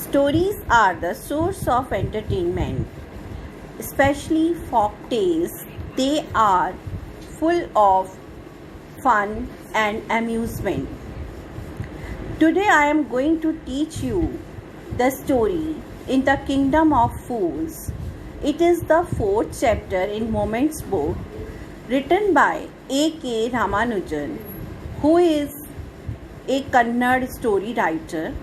Stories are the source of entertainment, especially folk tales. They are full of fun and amusement. Today I am going to teach you the story in the Kingdom of Fools. It is the fourth chapter in Moments book, written by A.K. Ramanujan, who is a Kannada story writer.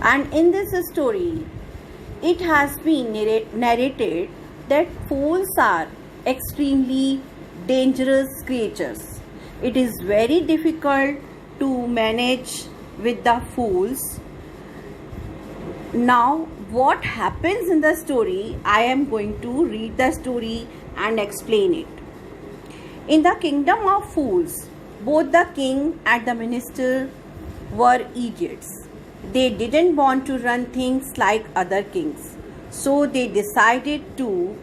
And in this story, it has been narrated that fools are extremely dangerous creatures. It is very difficult to manage with the fools. Now, what happens in the story, I am going to read the story and explain it. In the Kingdom of Fools, both the king and the minister were idiots. They didn't want to run things like other kings. So they decided to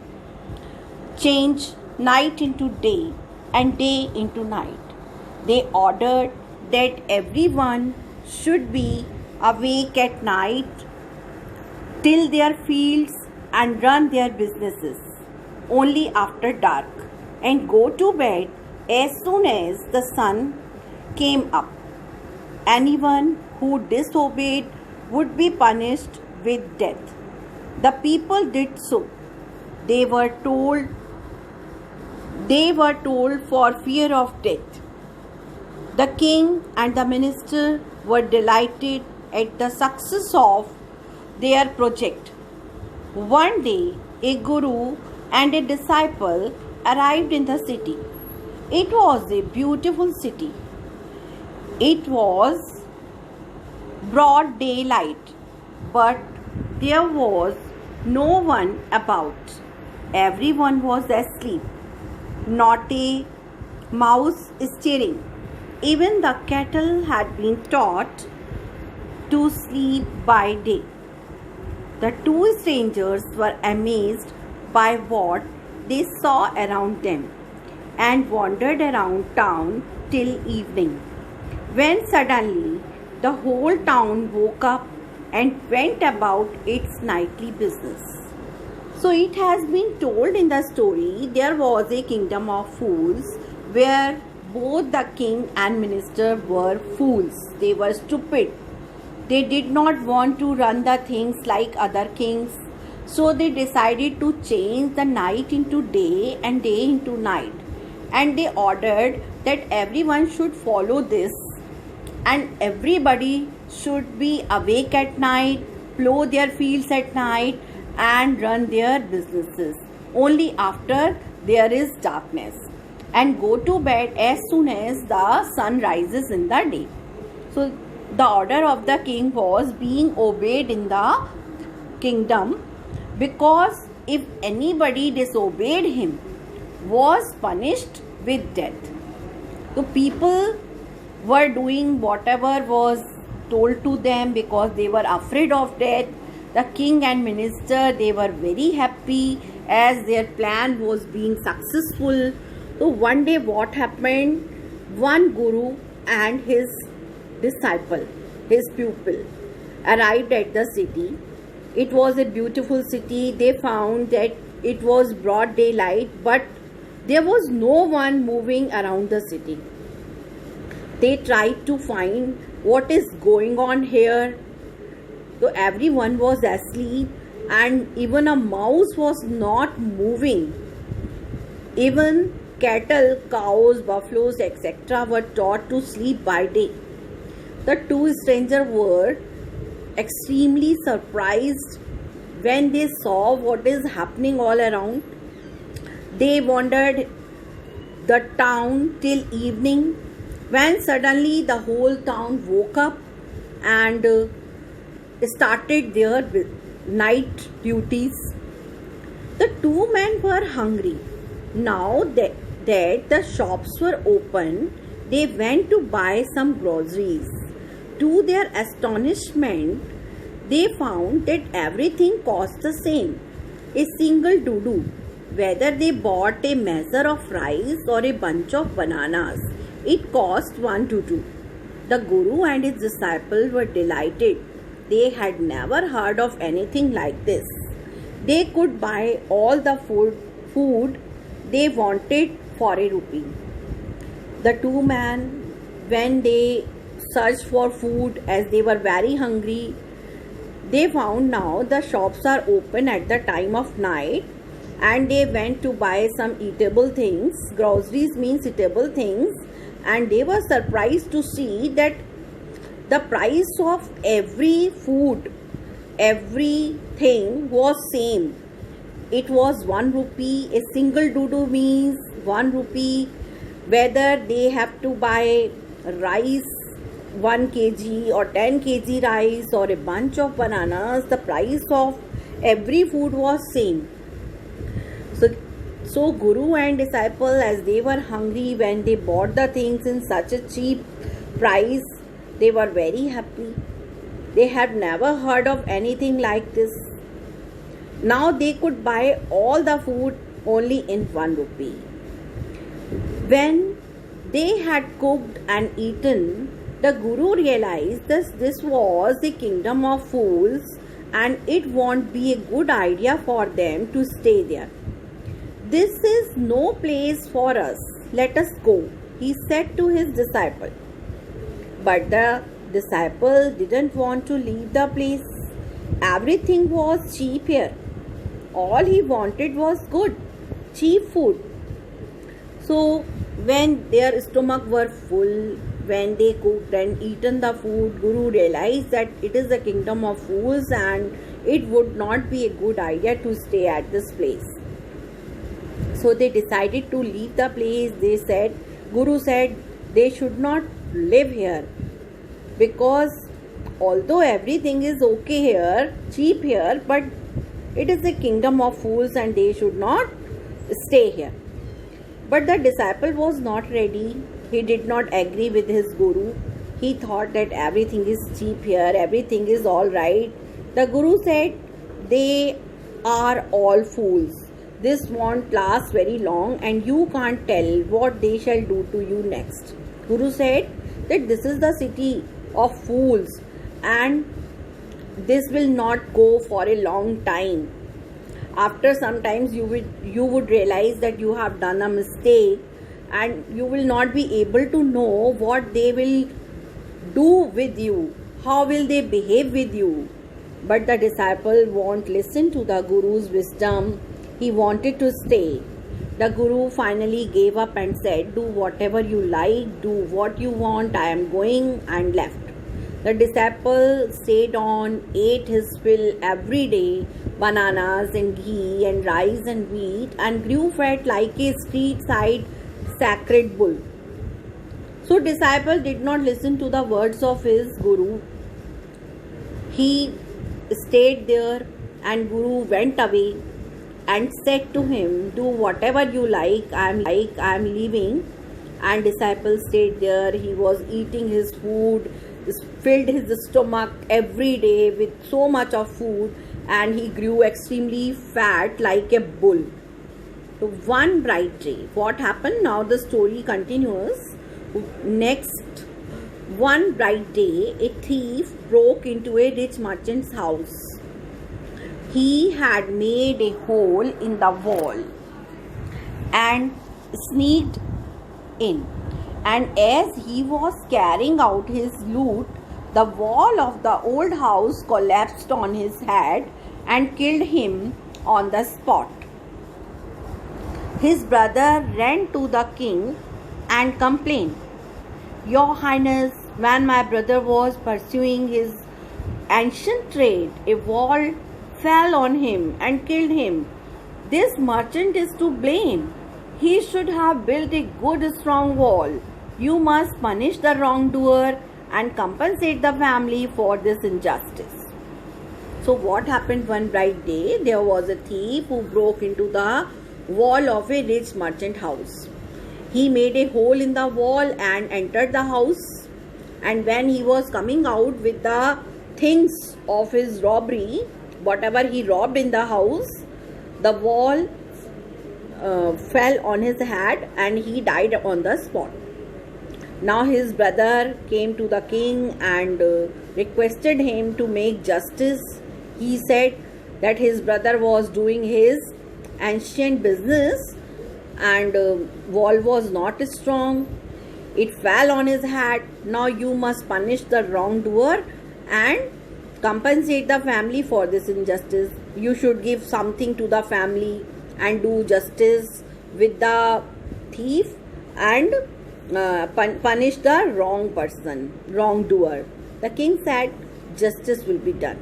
change night into day and day into night. They ordered that everyone should be awake at night, till their fields and run their businesses only after dark, and go to bed as soon as the sun came up. Anyone who disobeyed would be punished with death. The people did so. They were told for fear of death. The king and the minister were delighted at the success of their project. One day, a guru and a disciple arrived in the city. It was a beautiful city. It was broad daylight, but there was no one about. Everyone was asleep. Not a mouse stirring. Even the cattle had been taught to sleep by day. The two strangers were amazed by what they saw around them and wandered around town till evening, when suddenly the whole town woke up and went about its nightly business. So it has been told in the story, there was a kingdom of fools where both the king and minister were fools. They were stupid. They did not want to run the things like other kings. So they decided to change the night into day and day into night. And they ordered that everyone should follow this, and everybody should be awake at night, plow their fields at night, and run their businesses only after there is darkness, and go to bed as soon as the sun rises in the day. So the order of the king was being obeyed in the kingdom, because if anybody disobeyed him, was punished with death. So people were doing whatever was told to them because they were afraid of death. The king and minister, they were very happy as their plan was being successful. So one day what happened? One guru and his disciple, his pupil, arrived at the city. It was a beautiful city. They found that it was broad daylight, but there was no one moving around the city. They tried to find what is going on here. So everyone was asleep, and even a mouse was not moving. Even cattle, cows, buffaloes, etc. were taught to sleep by day. The two strangers were extremely surprised when they saw what is happening all around. They wandered the town till evening, when suddenly the whole town woke up and started their night duties. The two men were hungry. Now that the shops were open, they went to buy some groceries. To their astonishment, they found that everything cost the same, a single doodoo. Whether they bought a measure of rice or a bunch of bananas, it cost one doodoo. The guru and his disciple were delighted. They had never heard of anything like this. They could buy all the food they wanted for a rupee. The two men, when they searched for food as they were very hungry, they found now the shops are open at the time of night, and they went to buy some eatable things. Groceries means eatable things, and they were surprised to see that the price of every food, everything was same. It was 1 rupee. A single dodo means 1 rupee. Whether they have to buy rice 1 kg or 10 kg rice or a bunch of bananas, the price of every food was same. So Guru and disciple, as they were hungry, when they bought the things in such a cheap price, they were very happy. They had never heard of anything like this. Now they could buy all the food only in 1 rupee. When they had cooked and eaten, the Guru realized that this was the kingdom of fools and it won't be a good idea for them to stay there. This is no place for us. Let us go, he said to his disciple. But the disciple didn't want to leave the place. Everything was cheap here. All he wanted was good, cheap food. So when their stomach were full, when they cooked and eaten the food, Guru realized that it is the kingdom of fools and it would not be a good idea to stay at this place. So they decided to leave the place. Guru said they should not live here, because although everything is okay here, cheap here, but it is the kingdom of fools and they should not stay here. But the disciple was not ready. He did not agree with his Guru. He thought that everything is cheap here, everything is all right. The Guru said, they are all fools. This won't last very long and you can't tell what they shall do to you next. Guru said that this is the city of fools and this will not go for a long time. After some times you would realize that you have done a mistake and you will not be able to know what they will do with you, how will they behave with you. But the disciple won't listen to the Guru's wisdom. He wanted to stay. The Guru finally gave up and said, do whatever you like, do what you want, I am going, and left. The disciple stayed on, ate his fill every day, bananas and ghee and rice and wheat, and grew fat like a street side sacred bull. So disciple did not listen to the words of his Guru. He stayed there and Guru went away and said to him, do whatever you like, I am leaving. And disciple stayed there. He was eating his food, filled his stomach every day with so much of food, and he grew extremely fat like a bull. So one bright day, what happened? Now the story continues. Next, one bright day, a thief broke into a rich merchant's house. He had made a hole in the wall and sneaked in. And as he was carrying out his loot, the wall of the old house collapsed on his head and killed him on the spot. His brother ran to the king and complained, Your Highness, when my brother was pursuing his ancient trade, a wall fell on him and killed him. This merchant is to blame. He should have built a good strong wall. You must punish the wrongdoer and compensate the family for this injustice. So what happened one bright day? There was a thief who broke into the wall of a rich merchant house. He made a hole in the wall and entered the house. And when he was coming out with the things of his robbery, whatever he robbed in the house, the wall fell on his head and he died on the spot. Now his brother came to the king and requested him to make justice. He said that his brother was doing his ancient business and wall was not strong. It fell on his head. Now you must punish the wrongdoer and compensate the family for this injustice. You should give something to the family and do justice with the thief and punish the wrongdoer. The king said, justice will be done.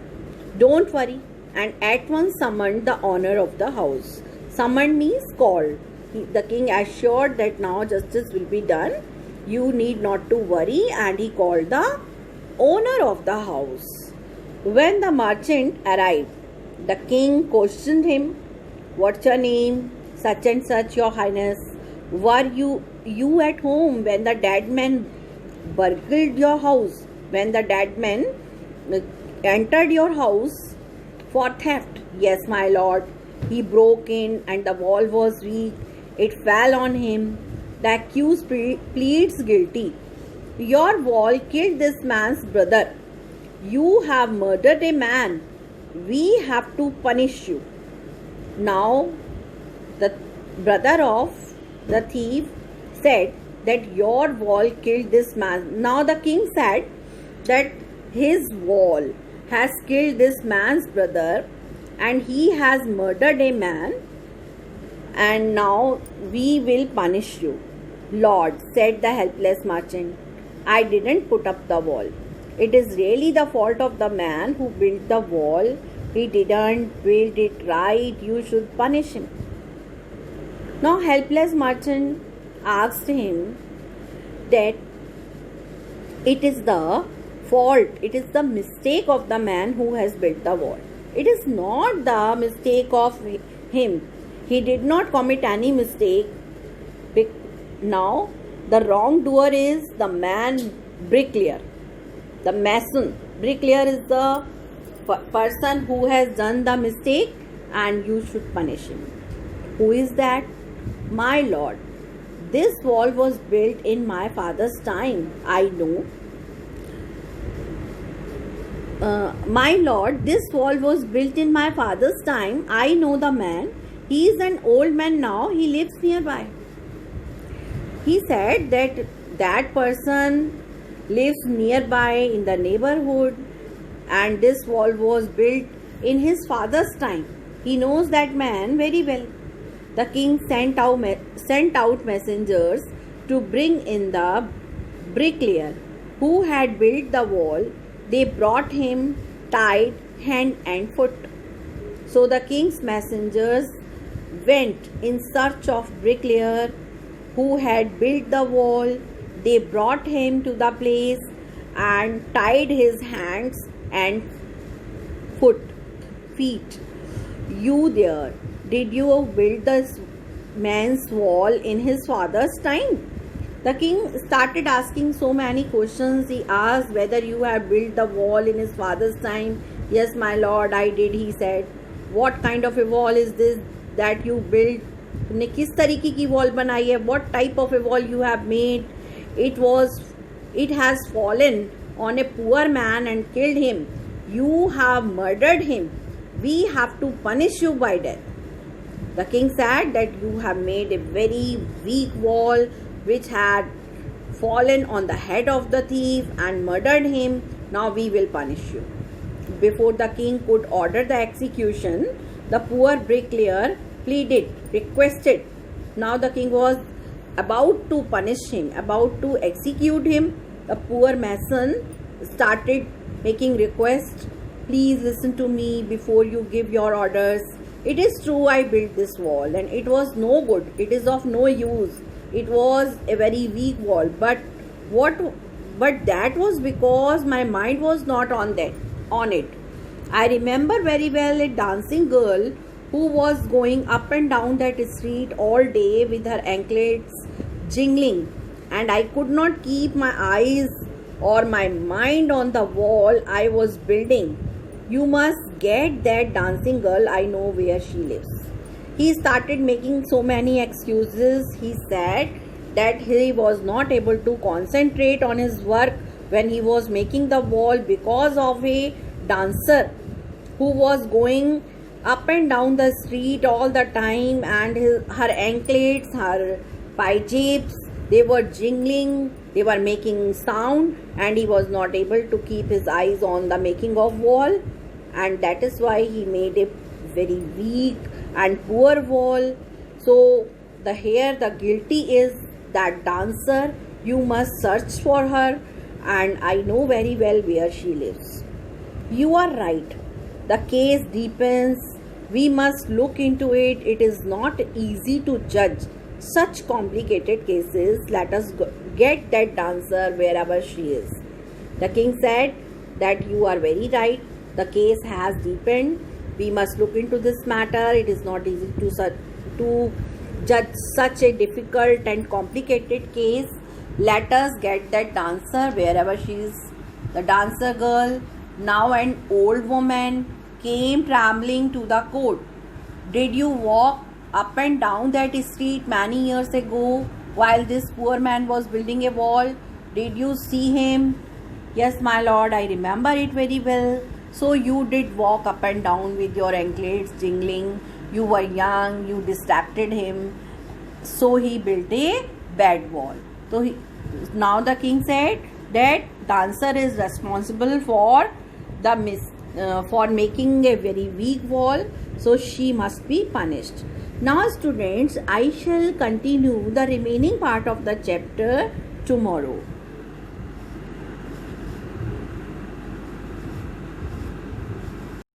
Don't worry. And at once summoned the owner of the house. Summoned means called. The king assured that now justice will be done. You need not to worry. And he called the owner of the house. When the merchant arrived, the king questioned him, what's your name? Such and such, your highness. Were you at home when the dead man burgled your house? When the dead man entered your house for theft? Yes, my lord. He broke in and the wall was weak. It fell on him. The accused pleads guilty. Your wall killed this man's brother. You have murdered a man. We have to punish you. Now, the brother of the thief said that your wall killed this man. Now the king said that his wall has killed this man's brother and he has murdered a man, and now we will punish you. Lord, said the helpless merchant, I didn't put up the wall. It is really the fault of the man who built the wall. He didn't build it right. You should punish him. Now helpless merchant asked him that it is the fault, it is the mistake of the man who has built the wall. It is not the mistake of him. He did not commit any mistake. Now the wrongdoer is the man bricklayer, the mason. Bricklayer is the person who has done the mistake and you should punish him. Who is that? My lord, this wall was built in my father's time. I know. My lord, this wall was built in my father's time. I know the man. He is an old man now. He lives nearby. He said that that person lives nearby in the neighborhood and this wall was built in his father's time. He knows that man very well. The king sent out messengers to bring in the bricklayer who had built the wall. They brought him tied hand and foot. So the king's messengers went in search of bricklayer who had built the wall. They brought him to the place and tied his hands and feet. You there, did you build this man's wall in his father's time? The king started asking so many questions. He asked whether you have built the wall in his father's time. Yes, my lord, I did, he said. What kind of a wall is this that you built? तुमने किस तरीके की wall बनाई है? What type of a wall you have made? It has fallen on a poor man and killed him. You have murdered him. We have to punish you by death. The king said that you have made a very weak wall which had fallen on the head of the thief and murdered him. Now we will punish you. Before the king could order the execution, the poor bricklayer pleaded, requested. Now the king was about to punish him, about to execute him. The poor mason started making requests. Please listen to me before you give your orders. It is true I built this wall and it was no good. It is of no use. It was a very weak wall. But that was because my mind was not on it. I remember very well a dancing girl who was going up and down that street all day with her anklets jingling, and I could not keep my eyes or my mind on the wall I was building. You must get that dancing girl. I know where she lives. He started making so many excuses. He said that he was not able to concentrate on his work when he was making the wall because of a dancer who was going up and down the street all the time, and her anklets, her pajabs, they were jingling, they were making sound, and he was not able to keep his eyes on the making of wall, and that is why he made a very weak and poor wall. So the guilty is that dancer. You must search for her, and I know very well where she lives. You are right. The case deepens. We must look into it. It is not easy to judge such complicated cases. Let us get that dancer wherever she is. The king said that you are very right. The case has deepened. We must look into this matter. It is not easy to judge such a difficult and complicated case. Let us get that dancer wherever she is. The dancer girl, now an old woman, came trembling to the court. Did you walk up and down that street many years ago while this poor man was building a wall? Did you see him? Yes, my lord, I remember it very well. So you did walk up and down with your anklets jingling. You were young, you distracted him. So he built a bad wall. Now the king said that dancer is responsible for for making a very weak wall, so she must be punished. Now students, I shall continue the remaining part of the chapter tomorrow.